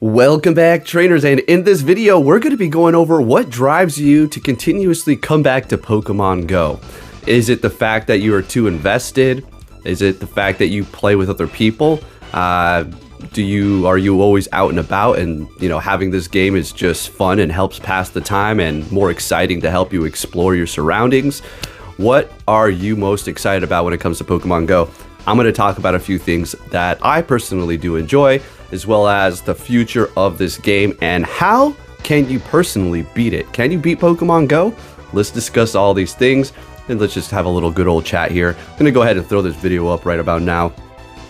Welcome back, trainers, and in this video we're going to be going over what drives you to continuously come back to Pokemon Go. Is it the fact that you are too invested? Is it the fact that you play with other people? Are you always out and about and having this game is just fun and helps pass the time and more exciting to help you explore your surroundings? What are you most excited about when it comes to Pokemon Go? I'm going to talk about a few things that I personally do enjoy, as well as the future of this game and how can you personally beat it. Can you beat Pokemon Go? Let's discuss all these things and let's just have a little good old chat here. I'm going to go ahead and throw this video up right about now.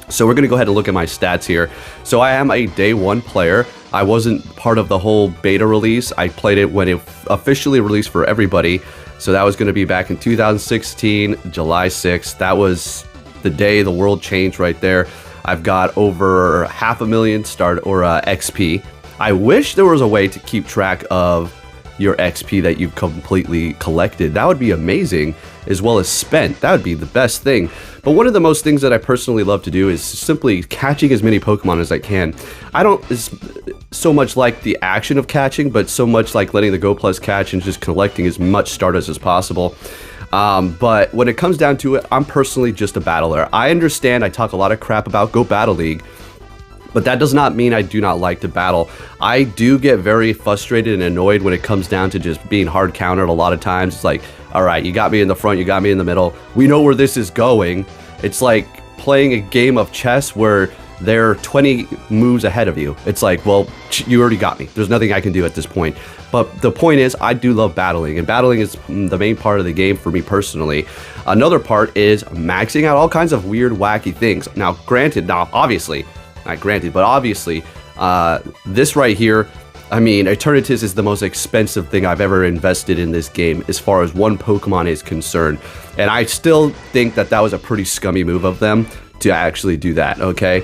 So we're going to go ahead and look at my stats here. So I am a day one player. I wasn't part of the whole beta release. I played it when it officially released for everybody. So that was going to be back in 2016, July 6th. That was the day the world changed right there. I've got over 500,000 XP. I wish there was a way to keep track of your XP that you've completely collected. That would be amazing, as well as spent. That would be the best thing. But one of the most things that I personally love to do is simply catching as many Pokemon as I can. I don't so much like the action of catching, but so much like letting the Go Plus catch and just collecting as much Stardust as possible. But when it comes down to it, I'm personally just a battler. I understand I talk a lot of crap about Go Battle League, but that does not mean I do not like to battle. I do get very frustrated and annoyed when it comes down to just being hard countered a lot of times. It's like, all right, you got me in the front, you got me in the middle. We know where this is going. It's like playing a game of chess where they're 20 moves ahead of you. It's like, well, you already got me. There's nothing I can do at this point. But the point is, I do love battling, and battling is the main part of the game for me personally. Another part is maxing out all kinds of weird, wacky things. Now, obviously, this right here, I mean, Eternatus is the most expensive thing I've ever invested in this game as far as one Pokemon is concerned. And I still think that was a pretty scummy move of them to actually do that, okay?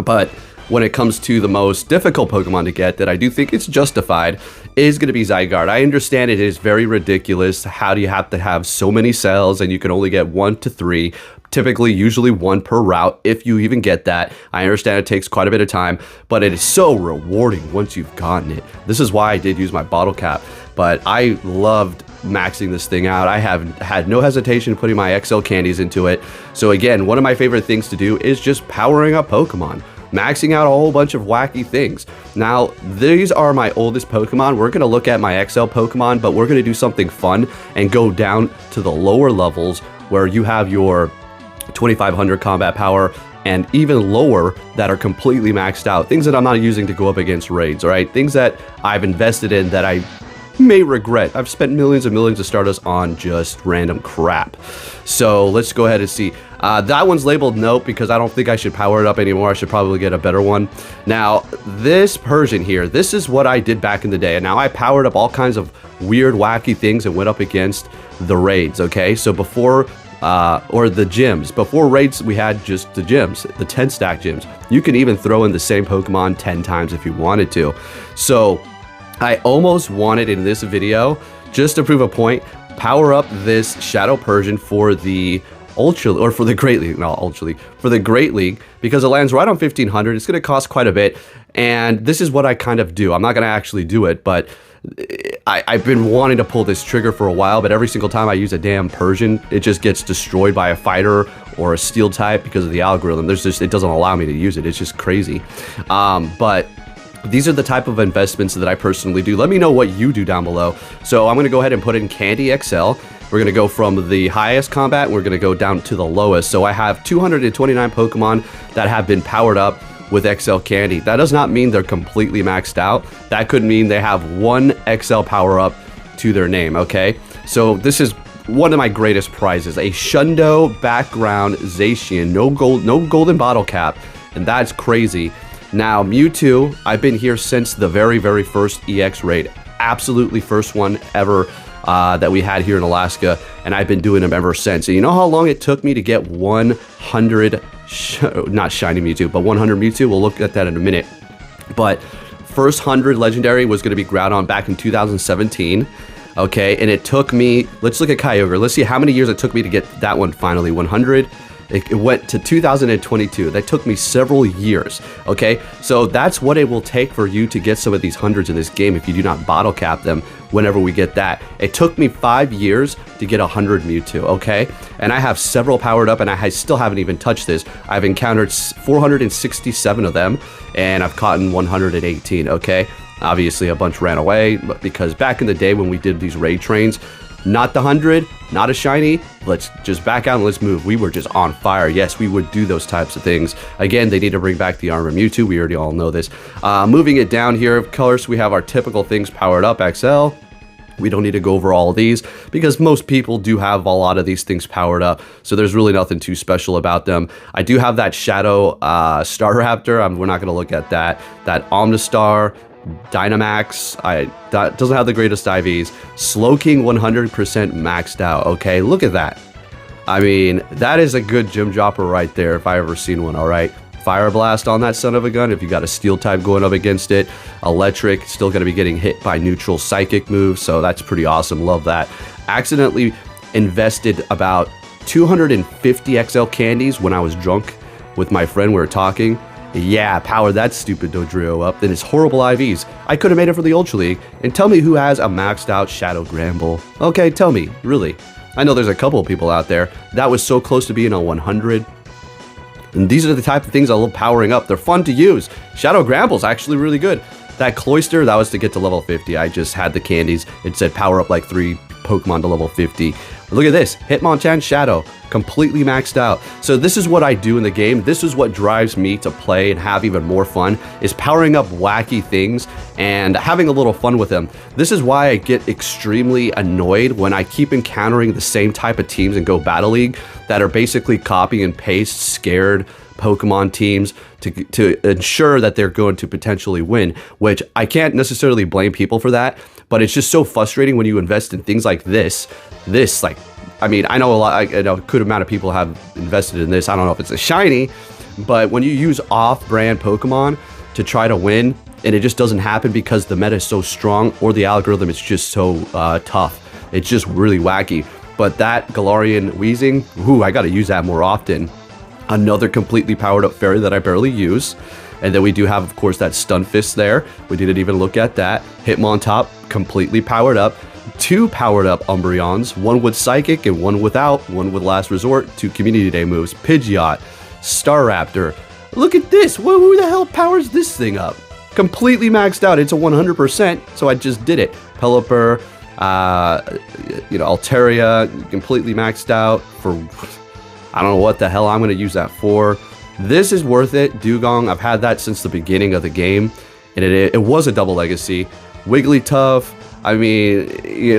But when it comes to the most difficult Pokemon to get that I do think it's justified is going to be Zygarde. I understand it is very ridiculous. How do you have to have so many cells and you can only get 1 to 3? Typically, usually 1 per route, if you even get that. I understand it takes quite a bit of time, but it is so rewarding once you've gotten it. This is why I did use my bottle cap, but I loved maxing this thing out. I have had no hesitation putting my XL candies into it. So again, one of my favorite things to do is just powering up Pokemon, maxing out a whole bunch of wacky things. Now, these are my oldest Pokemon. We're going to look at my XL Pokemon, but we're going to do something fun and go down to the lower levels where you have your 2500 combat power and even lower that are completely maxed out. Things that I'm not using to go up against raids, all right? Things that I've invested in that I may regret. I've spent millions and millions of Stardust on just random crap. So let's go ahead and see. That one's labeled nope because I don't think I should power it up anymore. I should probably get a better one. Now, this Persian here, this is what I did back in the day. And now I powered up all kinds of weird, wacky things and went up against the raids, okay? So before or the gyms. Before raids, we had just the gyms, the 10 stack gyms. You can even throw in the same Pokemon 10 times if you wanted to. So I almost wanted in this video, just to prove a point, power up this Shadow Persian for the Ultra, or for the Great League, not Ultra League, for the Great League, because it lands right on 1500. It's going to cost quite a bit. And this is what I kind of do. I'm not going to actually do it, but I've been wanting to pull this trigger for a while, but every single time I use a damn Persian, it just gets destroyed by a fighter or a steel type because of the algorithm. It doesn't allow me to use it. It's just crazy. But these are the type of investments that I personally do. Let me know what you do down below. So I'm going to go ahead and put in Candy XL. We're going to go from the highest combat, and we're going to go down to the lowest. So I have 229 Pokemon that have been powered up with XL Candy. That does not mean they're completely maxed out. That could mean they have 1 XL power up to their name, okay? So this is one of my greatest prizes, a Shundo background Zacian, no golden bottle cap, and that's crazy. Now, Mewtwo, I've been here since the very, very first EX raid. Absolutely first one ever that we had here in Alaska, and I've been doing them ever since. And you know how long it took me to get 100 not shiny Mewtwo, but 100 Mewtwo? We'll look at that in a minute. But first 100 legendary was going to be Groudon back in 2017. Okay, and it took me, let's look at Kyogre. Let's see how many years it took me to get that one finally. 100, It went to 2022. That took me several years, okay? So that's what it will take for you to get some of these hundreds in this game if you do not bottle cap them whenever we get that. It took me 5 years to get 100 Mewtwo, okay? And I have several powered up, and I still haven't even touched this. I've encountered 467 of them, and I've caught 118, okay? Obviously, a bunch ran away, but because back in the day when we did these raid trains, not the 100, not a shiny, let's just back out and let's move. We were just on fire. Yes, we would do those types of things. Again, they need to bring back the Armor Mewtwo. We already all know this. Moving it down here, of course, we have our typical things powered up, XL. We don't need to go over all of these because most people do have a lot of these things powered up. So there's really nothing too special about them. I do have that Shadow Staraptor. We're not going to look at that. That Omnistar, Dynamax, that doesn't have the greatest IVs. Slowking 100% maxed out, okay? Look at that. I mean, that is a good gym dropper right there if I ever seen one, all right? Fire Blast on that son of a gun if you got a Steel type going up against it. Electric, still going to be getting hit by neutral Psychic moves, so that's pretty awesome. Love that. Accidentally invested about 250 XL candies when I was drunk with my friend. We were talking. Yeah, power that stupid Dodrio up. Then it's horrible IVs. I could have made it for the Ultra League. And tell me who has a maxed out Shadow Gramble. Okay, tell me, really. I know there's a couple of people out there. That was so close to being a 100. And these are the type of things I love powering up. They're fun to use. Shadow Gramble's actually really good. That Cloyster, that was to get to level 50. I just had the candies. It said power up like 3 Pokemon to level 50. Look at this, Hitmonchan Shadow, completely maxed out. So this is what I do in the game. This is what drives me to play and have even more fun, is powering up wacky things and having a little fun with them. This is why I get extremely annoyed when I keep encountering the same type of teams in Go Battle League that are basically copy and paste scared Pokemon teams to ensure that they're going to potentially win, which I can't necessarily blame people for that, but it's just so frustrating when you invest in things like this, like, I mean, I know a lot, I know a good amount of people have invested in this. I don't know if it's a shiny, but when you use off-brand Pokemon to try to win, and it just doesn't happen because the meta is so strong or the algorithm is just so tough. It's just really wacky. But that Galarian Weezing, ooh, I got to use that more often. Another completely powered up fairy that I barely use. And then we do have, of course, that Stunfisk there. We didn't even look at that. Hitmontop, completely powered up. 2 powered up Umbreons, one with Psychic and one without, one with Last Resort, 2 Community Day moves. Pidgeot, Staraptor. Look at this. Who the hell powers this thing up? Completely maxed out. It's a 100%, so I just did it. Pelipper, Altaria, completely maxed out for... I don't know what the hell I'm going to use that for. This is worth it. Dugong, I've had that since the beginning of the game, and it was a double legacy. Wigglytuff, I mean,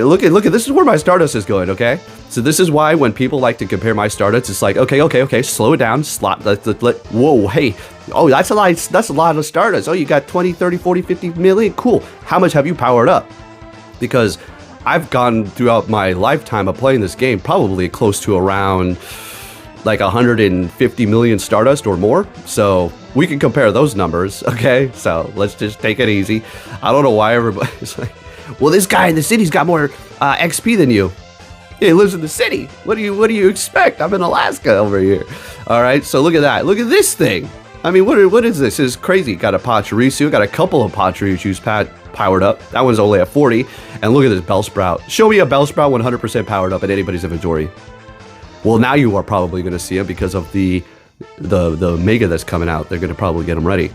look at this is where my Stardust is going, okay? So this is why when people like to compare my Stardust, it's like, okay, slow it down, whoa, hey, oh, that's a lot of Stardust. Oh, you got 20, 30, 40, 50 million, cool. How much have you powered up? Because I've gone throughout my lifetime of playing this game probably close to around like 150 million Stardust or more. So we can compare those numbers, okay? So let's just take it easy. I don't know why everybody's like, well, this guy in the city's got more XP than you. He lives in the city. What do you expect? I'm in Alaska over here. All right, so look at that. Look at this thing. I mean, what is this? It's crazy. Got a Pachirisu. Got a couple of Pachirisus powered up. That one's only at 40. And look at this Bellsprout. Show me a Bellsprout 100% powered up in anybody's inventory. Well, now you are probably going to see it because of the Mega that's coming out. They're going to probably get them ready.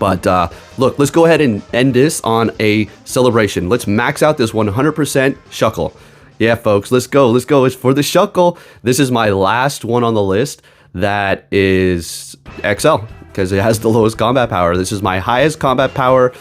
But look, let's go ahead and end this on a celebration. Let's max out this 100% Shuckle. Yeah, folks, let's go. Let's go. It's for the Shuckle. This is my last one on the list that is XL because it has the lowest combat power. This is my highest combat power,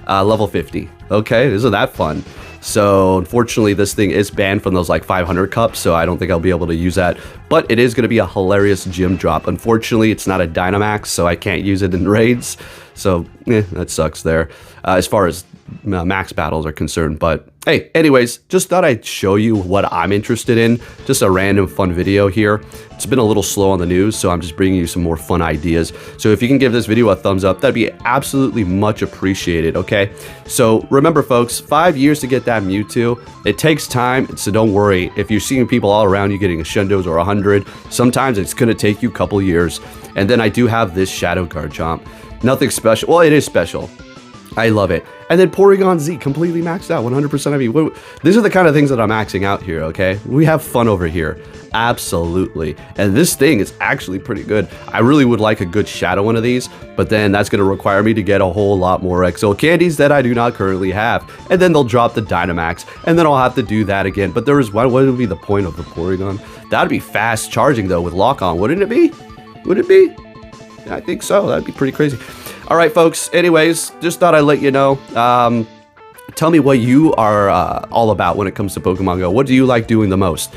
level 50. Okay, isn't that fun? So unfortunately, this thing is banned from those like 500 cups, so I don't think I'll be able to use that. But it is going to be a hilarious gym drop. Unfortunately, it's not a Dynamax, so I can't use it in raids. So that sucks there. As far as max battles are concerned. But hey, anyways, just thought I'd show you what I'm interested in. Just a random fun video here. It's been a little slow on the news, so I'm just bringing you some more fun ideas. So if you can give this video a thumbs up, that'd be absolutely much appreciated, okay? So remember, folks, 5 years to get that Mewtwo. It takes time, so don't worry. If you're seeing people all around you getting a Shendos or 100, sometimes it's going to take you a couple years. And then I do have this Shadow Garchomp. Nothing special. Well, it is special. I love it. And then Porygon Z, completely maxed out, 100% of you. These are the kind of things that I'm maxing out here, okay? We have fun over here. Absolutely. And this thing is actually pretty good. I really would like a good Shadow one of these, but then that's going to require me to get a whole lot more XO candies that I do not currently have. And then they'll drop the Dynamax, and then I'll have to do that again. But there is, what would be the point of the Porygon? That'd be fast charging, though, with lock-on, wouldn't it be? Would it be? I think so. That'd be pretty crazy. All right, folks. Anyways, just thought I'd let you know. Tell me what you are all about when it comes to Pokemon Go. What do you like doing the most?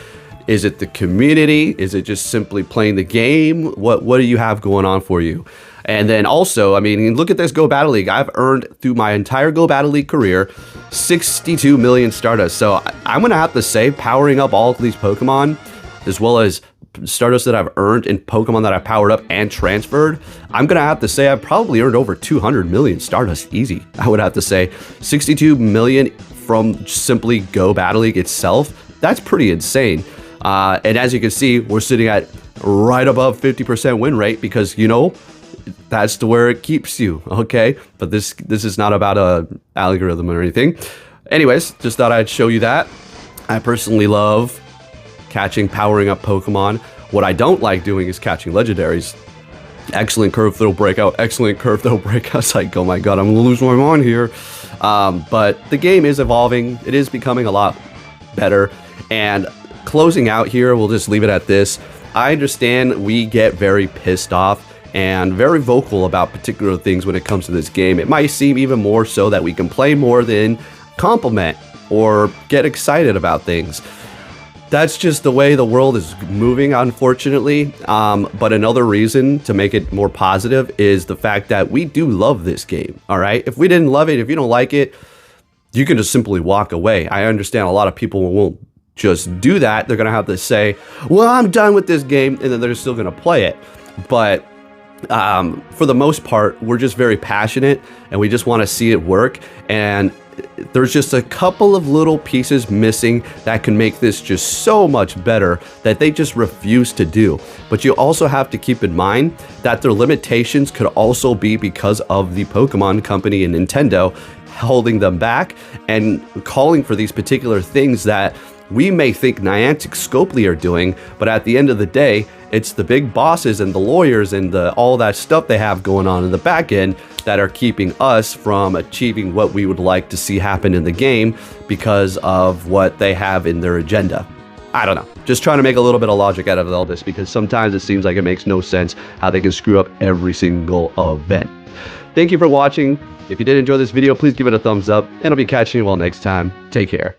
Is it the community? Is it just simply playing the game? What do you have going on for you? And then also, I mean, look at this Go Battle League. I've earned through my entire Go Battle League career 62 million Stardust. So I'm going to have to say, powering up all of these Pokemon, as well as Stardust that I've earned and Pokemon that I powered up and transferred, I'm gonna have to say I've probably earned over 200 million Stardust easy. I would have to say 62 million from simply Go Battle League itself. That's pretty insane. And as you can see, we're sitting at right above 50% win rate because, you know, that's to where it keeps you, okay? But this is not about a algorithm or anything. Anyways, just thought I'd show you that. I personally love catching, powering up Pokemon. What I don't like doing is catching legendaries. Excellent curve throw breakout, excellent curve throw breakout. It's like, oh my god, I'm gonna lose my mind here. But the game is evolving. It is becoming a lot better. And closing out here, we'll just leave it at this. I understand we get very pissed off and very vocal about particular things when it comes to this game. It might seem even more so that we can play more than compliment or get excited about things. That's just the way the world is moving, unfortunately. But another reason to make it more positive is the fact that we do love this game, all right? If we didn't love it, if you don't like it, you can just simply walk away. I understand a lot of people won't just do that. They're going to have to say, well, I'm done with this game, and then they're still going to play it. But for the most part, we're just very passionate, and we just want to see it work. And there's just a couple of little pieces missing that can make this just so much better that they just refuse to do. But you also have to keep in mind that their limitations could also be because of the Pokemon Company and Nintendo holding them back and calling for these particular things that we may think Niantic Scopely are doing, but at the end of the day, it's the big bosses and the lawyers and all that stuff they have going on in the back end that are keeping us from achieving what we would like to see happen in the game because of what they have in their agenda. I don't know. Just trying to make a little bit of logic out of all this because sometimes it seems like it makes no sense how they can screw up every single event. Thank you for watching. If you did enjoy this video, please give it a thumbs up, and I'll be catching you all next time. Take care.